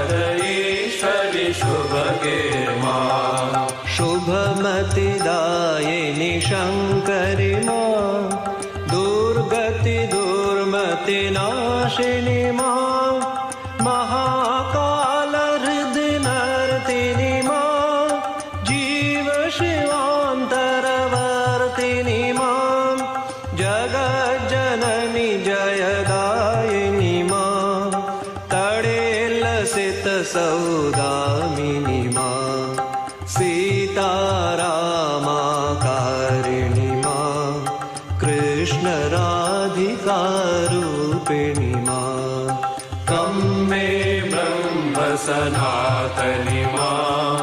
शारदेश्वरि शुभगे मां शुभमतिदायिनि शङ्करि मां दुर्गति दुर्मतिनाशिनि मां महाकालहृदिनर्तिनि मां जीवशिवान्तरवर्तिनि मां जगज्जननि जयदायिनि मां तडेलसितसौदामिनि मां सीतारामाकारिणि मां कृष्णराधिकारूपिणि मां कं मे ब्रह्म सनातनि मां